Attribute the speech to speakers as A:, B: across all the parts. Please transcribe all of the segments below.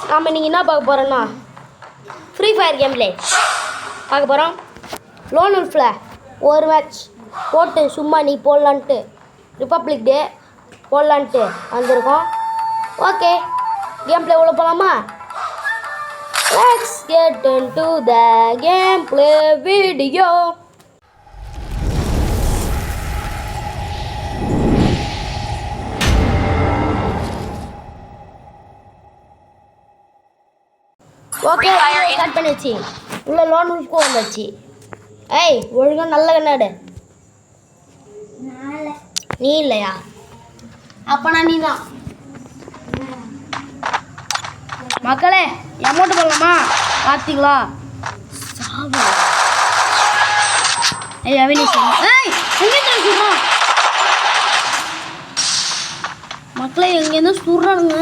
A: நாம் இன்றைக்கி என்ன பார்க்க போகிறோன்னா ஃப்ரீ ஃபயர் கேம்லே பார்க்க போகிறோம். லோன் உல்ஃபில் ஒரு மேட்ச் போட்டு சும்மா நீ போடலான்ட்டு ரிப்பப்ளிக் டே போடலான்ட்டு வந்திருக்கோம். ஓகே, கேம் பிளே உள்ள போகலாமா? Let's get into the game play video. Okay, start பண்ணிடுச்சு. உள்ள லோன் உல்ஃப்க்கு வந்துச்சு. ஏய், ஒழுங்காக நல்ல கண்ணாடு. நீ இல்லையா? அப்பனா நீ தான். மக்களே, அமௌண்ட் போடலாமா? பார்த்தீங்களா? சாவு. ஏய் அவினிஷ், ஏய் எங்கே சொல்கிறோம் மக்களே? எங்கேருந்து சுடுறானுங்க,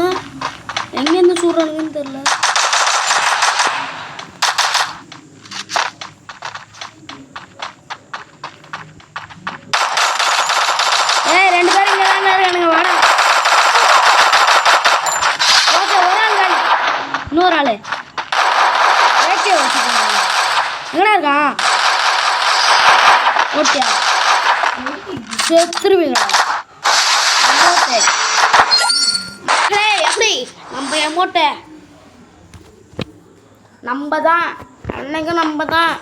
A: எங்கேருந்து சுடுறானுங்கன்னு தெரில. ரெண்டு பேரும் இங்கே தான் இருக்கானுங்க. வாடா. ஓகே, ஒரு ஆள் வேணும், இன்னொரு ஆள் ஓகே வச்சுக்கோங்க. எங்கடா இருக்கான்? ஓட்டியா செத்துருவீங்களா? எப்படி நம்ம எமோட்டை நம்ம தான் அன்னைக்கு நம்ம தான்.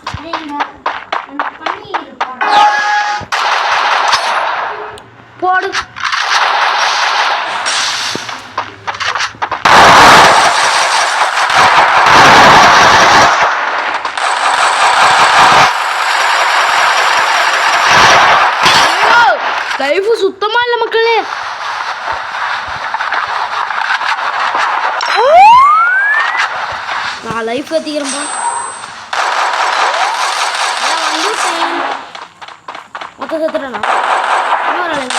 A: போடு. லைஃப் சுத்தமா இல்லை மக்களே. நான் லைஃப் கத்திக்கிறேன்பா. மொத்த சத்துறேண்ணா. இன்னொரு ஆள்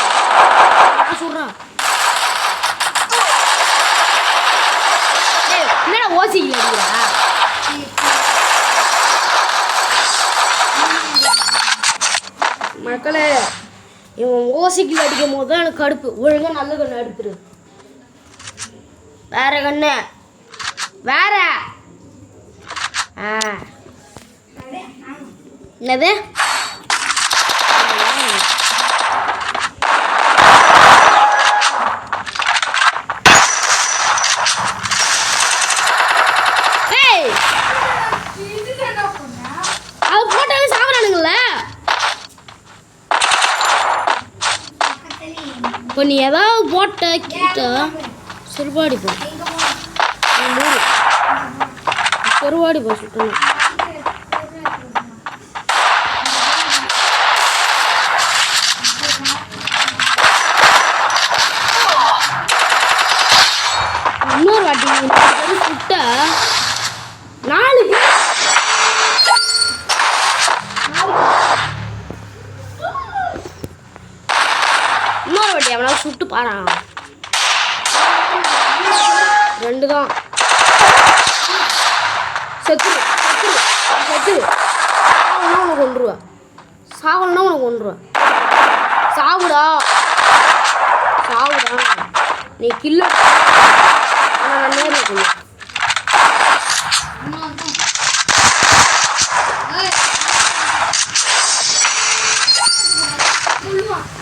A: நான் சொல்கிறேன். என்னடா ஓசிக்கல அடிக்கிறா? மக்களே, இவன் ஓசிக்கல அடிக்கும் போது தான் எனக்கு கடுப்பு. ஒழுங்காக நல்ல கண்ணு எடுத்துரு. வேற கண்ணு வேற. என்னது? அது போட்டாலே சாப்பிடானுங்கள. இப்போ நீ ஏதாவது போட்ட கிட்ட செருவாடி போ, செருவாடி போ சுட்டணும். இன்னொரு வாட்டி சுட்ட 4 இன்னொரு வாட்டி அவனால சுட்டு பாரு. 2 தான். செத்துரு செத்துரு. சாவல்னா உனக்கு கொண்டுருவேன். சாவல்னா உனக்கு கொண்டுருவேன். சாவுடா சாவுடா. நீ கில்லு நான் நேரில் கொண்டு.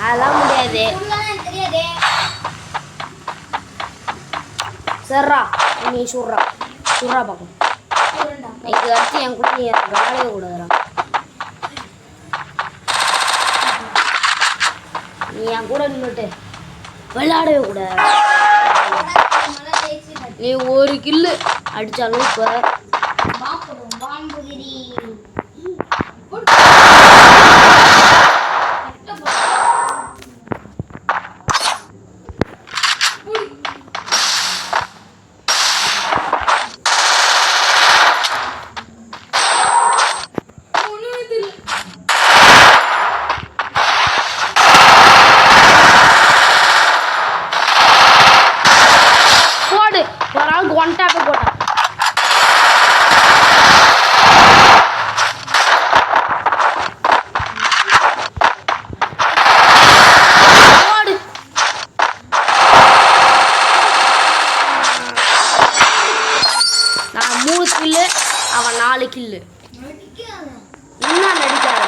A: அதெல்லாம் முடியாது. சரிடா, நீ சுடுறா பார்ப்போம். இது வச்சு என் கூட நீ விளையாடவே கூடாதுடா. நீ என் கூட நின்றுட்டு விளையாடவே கூடாது. நீ ஒரு கில்லு அடித்தாலும் இப்போ ஒரு ஆளுக்கு 1 டாப்பே போட்டான். கில்லு, அவன் 4 கில்லு. என்ன நடிக்காத?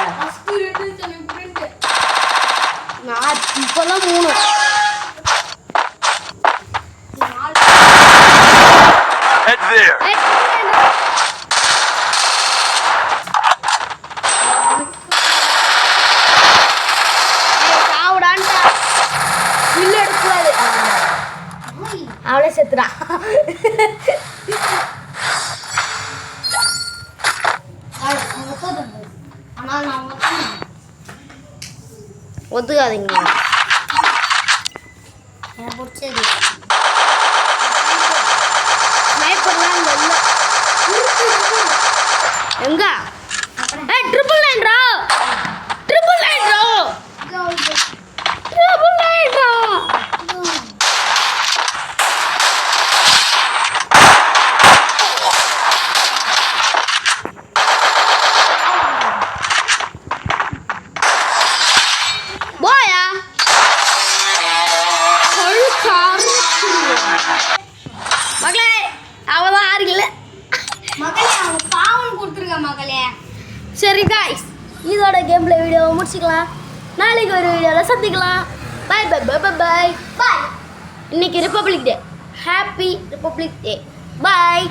A: நான் இப்போதான் 3. சாவுடான்டா. கில்லு எடுக்கூடாது. அவளே செத்துறா. ஒத்துக்காதீங்க. ஸ்னைப்பர்லாம் இங்க இல்ல. எங்க? ட்ரிபிள் நைன் ரா. மகளே அவதான் 6 கில்லு. சரி காய்ஸ், இதோட கேம் பிளே வீடியோவை முடிச்சுக்கலாம். நாளைக்கு ஒரு வீடியோவில் சந்திக்கலாம். பாய் பாய் பாய் பாய் பாய் பாய். இன்னைக்கு ரிப்பப்ளிக் டே. ஹாப்பி ரிப்பப்ளிக் டே. பாய்.